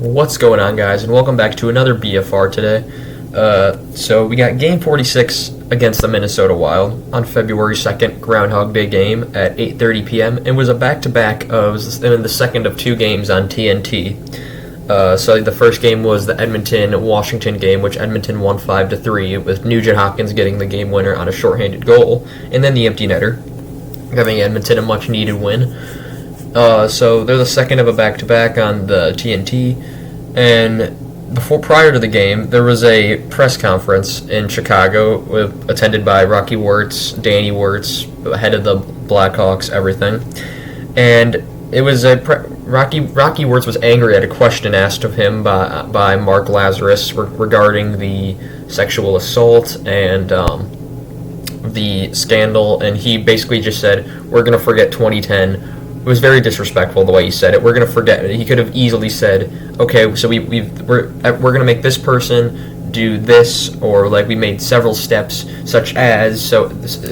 What's going on, guys, and welcome back to another BFR today. So we got Game 46 against the Minnesota Wild on February 2nd, Groundhog Day game at 8:30 p.m. It was a back-to-back of the second of two games on TNT. So the first game was the Edmonton-Washington game, which Edmonton won 5-3, with Nugent Hopkins getting the game winner on a shorthanded goal, and then the empty netter, giving Edmonton a much-needed win. So they're the second of a back-to-back on the TNT, and prior to the game, there was a press conference in Chicago attended by Rocky Wirtz, Danny Wirtz, head of the Blackhawks, everything, and it was Rocky Wirtz was angry at a question asked of him by Mark Lazarus regarding the sexual assault and the scandal, and he basically just said, "We're gonna forget 2010." It was very disrespectful the way he said it. We're going to forget it. He could have easily said, okay, so we're going to make this person do this, or like we made several steps, such as, so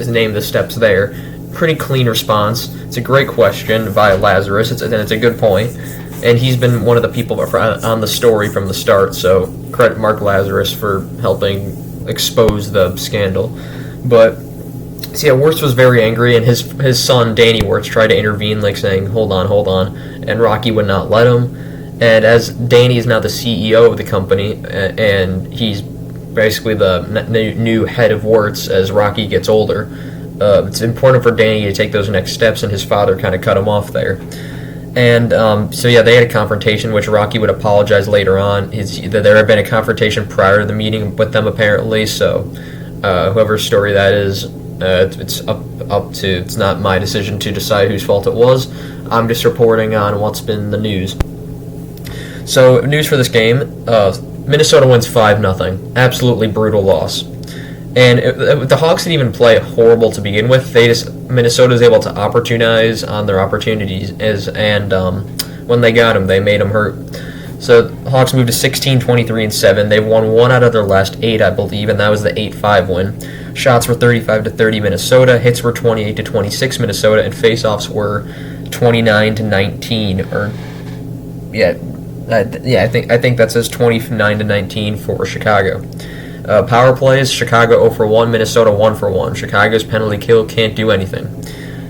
name the steps there. Pretty clean response. It's a great question by Lazarus, and it's a good point. And he's been one of the people on the story from the start, so credit Mark Lazarus for helping expose the scandal. But so yeah, Wirtz was very angry, and his son, Danny Wirtz, tried to intervene, like saying, hold on, and Rocky would not let him. And as Danny is now the CEO of the company, and he's basically the new head of Wirtz as Rocky gets older, it's important for Danny to take those next steps, and his father kind of cut him off there. And so yeah, they had a confrontation, which Rocky would apologize later on. There had been a confrontation prior to the meeting with them, apparently, so whoever's story that is, it's up to, it's not my decision to decide whose fault it was. I'm just reporting on what's been the news. So, news for this game, Minnesota wins 5-0. Absolutely brutal loss. And the Hawks didn't even play horrible to begin with. Minnesota was able to opportunize on their opportunities, and when they got them, they made them hurt. So, the Hawks moved to 16, 23, and 7. They've won 1 out of their last 8, I believe, and that was the 8-5 win. Shots were 35-30 Minnesota, hits were 28-26 Minnesota, and faceoffs were 29-19. I think that says 29-19 for Chicago. Power plays: Chicago 0 for 1, Minnesota 1 for 1. Chicago's penalty kill can't do anything.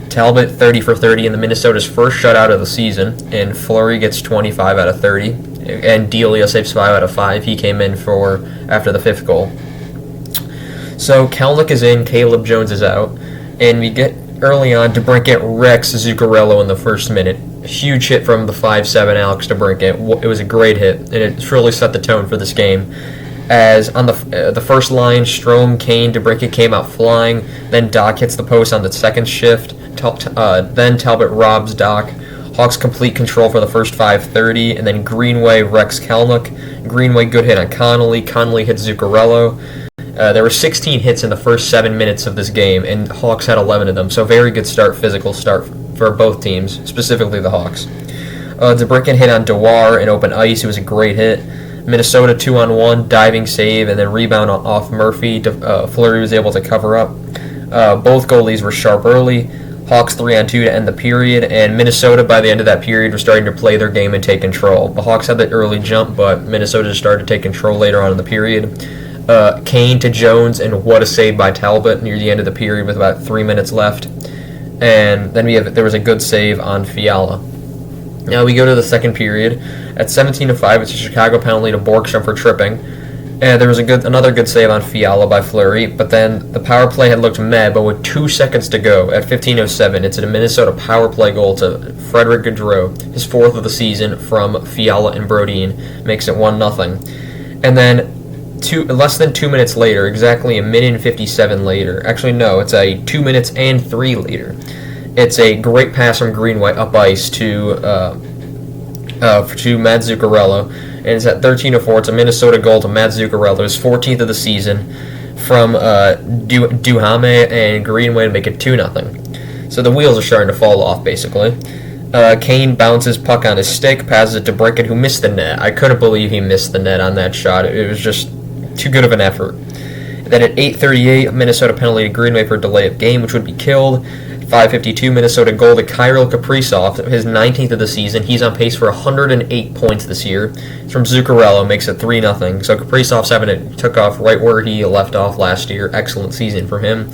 Talbot 30 for 30 in the Minnesota's first shutout of the season, and Fleury gets 25 out of 30, and Delia saves 5 out of 5. He came in after the 5th goal. So Kalnick is in, Caleb Jones is out, and we get early on DeBrincat wrecks Zuccarello in the first minute. Huge hit from the 5'7" Alex DeBrincat. It was a great hit, and it really set the tone for this game. As on the first line, Strome, Kane, DeBrincat came out flying. Then Doc hits the post on the second shift. Then Talbot robs Doc. Hawks complete control for the first 5:30, and then Greenway wrecks Kalnick. Greenway good hit on Connolly. Connolly hits Zuccarello. There were 16 hits in the first 7 minutes of this game, and Hawks had 11 of them. So very good start, physical start for both teams, specifically the Hawks. DeBrincat hit on Dewar in open ice. It was a great hit. Minnesota 2-on-1, diving save, and then rebound off Murphy. Fleury was able to cover up. Both goalies were sharp early. Hawks 3-on-2 to end the period, and Minnesota, by the end of that period, was starting to play their game and take control. The Hawks had the early jump, but Minnesota just started to take control later on in the period. Kane to Jones, and what a save by Talbot near the end of the period with about 3 minutes left. And then there was a good save on Fiala. Now we go to the second period. At 17-5, it's a Chicago penalty to Borgstrom for tripping. And there was another good save on Fiala by Fleury, but then the power play had looked meh, but with 2 seconds to go at 15:07, it's a Minnesota power play goal to Frederick Gaudreau, his 4th of the season from Fiala and Brodin, makes it 1-0. And then less than 2 minutes later, exactly a minute and 57 later, actually no, it's a 2 minutes and 3 later, it's a great pass from Greenway up ice to Matt Zuccarello, and it's at 13:04. It's a Minnesota goal to Matt Zuccarello, his 14th of the season, from Duhame and Greenway to make it 2-0. So the wheels are starting to fall off, basically. Kane bounces puck on his stick, passes it to DeBrincat, who missed the net. I couldn't believe he missed the net on that shot. It was just too good of an effort. Then at 8:38, Minnesota penalty to Greenway for delay of game, which would be killed. 552 Minnesota goal to Kirill Kaprizov, his 19th of the season. He's on pace for 108 points this year. It's from Zuccarello, makes it 3-0. So Kaprizov's took off right where he left off last year. Excellent season for him.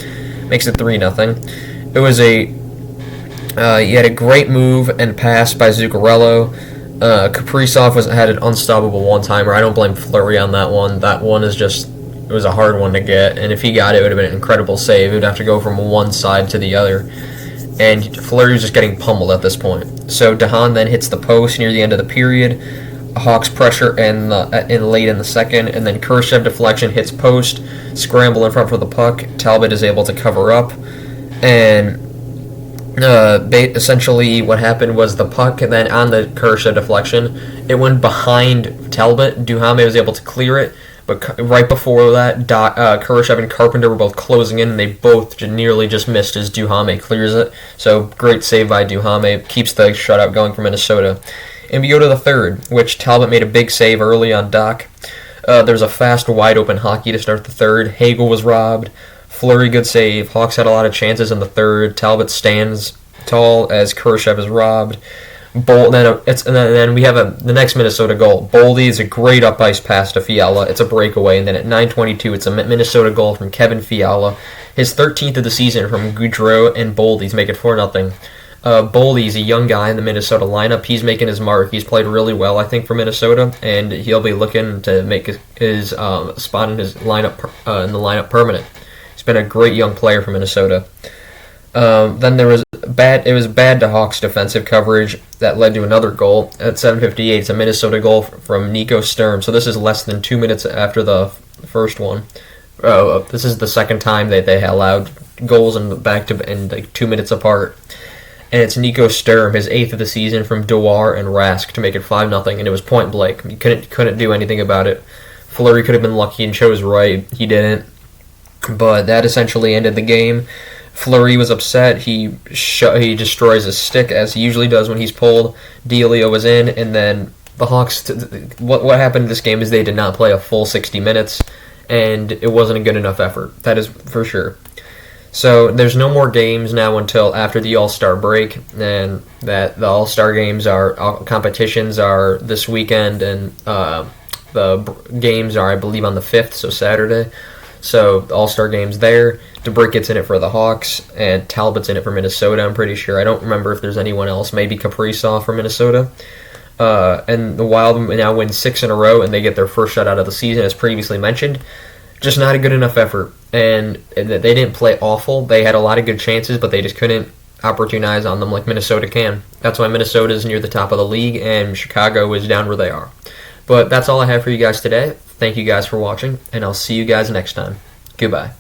Makes it 3-0. It was he had a great move and pass by Zuccarello. Kaprizov had an unstoppable one-timer. I don't blame Fleury on that one. That one is just, it was a hard one to get, and if he got it, it would have been an incredible save. It would have to go from one side to the other, and Fleury was just getting pummeled at this point. So DeHaan then hits the post near the end of the period. Hawks pressure in late in the second, and then Kurashev deflection hits post, scramble in front for the puck. Talbot is able to cover up, and essentially what happened was the puck, and then on the Kurashev deflection, it went behind Talbot. Duhamel was able to clear it, but right before that, Kurashev and Carpenter were both closing in, and they both nearly just missed as Duhamel clears it. So great save by Duhamel, keeps the shutout going for Minnesota. And we go to the third, which Talbot made a big save early on Doc. There's a fast, wide-open hockey to start the third. Hagel was robbed. Fleury, good save. Hawks had a lot of chances in the third. Talbot stands tall as Kurashev is robbed. Then we have the next Minnesota goal. Boldy is a great up-ice pass to Fiala. It's a breakaway. And then at 9:22, it's a Minnesota goal from Kevin Fiala. His 13th of the season from Goudreau and Boldy's make it 4-0. Boldy's a young guy in the Minnesota lineup. He's making his mark. He's played really well, I think, for Minnesota, and he'll be looking to make his spot in his lineup in the lineup permanent. He's been a great young player for Minnesota. Then it was bad to Hawks defensive coverage that led to another goal at 7:58. It's a Minnesota goal from Nico Sturm. So this is less than 2 minutes after the first one. This is the second time that they allowed goals in like 2 minutes apart. And it's Nico Sturm, his 8th of the season, from Dewar and Rask to make it 5-0, and it was point blank. You couldn't do anything about it. Fleury could have been lucky and chose right. He didn't. But that essentially ended the game. Fleury was upset. He destroys his stick, as he usually does when he's pulled. D'Elia was in, and then the Hawks, what happened in this game is they did not play a full 60 minutes, and it wasn't a good enough effort. That is for sure. So there's no more games now until after the All-Star break, and that the All-Star games competitions are this weekend, and the games are, I believe, on the 5th, so Saturday. So the All-Star games there. DeBricket's in it for the Hawks, and Talbot's in it for Minnesota, I'm pretty sure. I don't remember if there's anyone else. Maybe Kaprizov for Minnesota. And the Wild now win 6 in a row, and they get their first shutout of the season, as previously mentioned. Just not a good enough effort, and they didn't play awful. They had a lot of good chances, but they just couldn't opportunize on them like Minnesota can. That's why Minnesota is near the top of the league, and Chicago is down where they are. But that's all I have for you guys today. Thank you guys for watching, and I'll see you guys next time. Goodbye.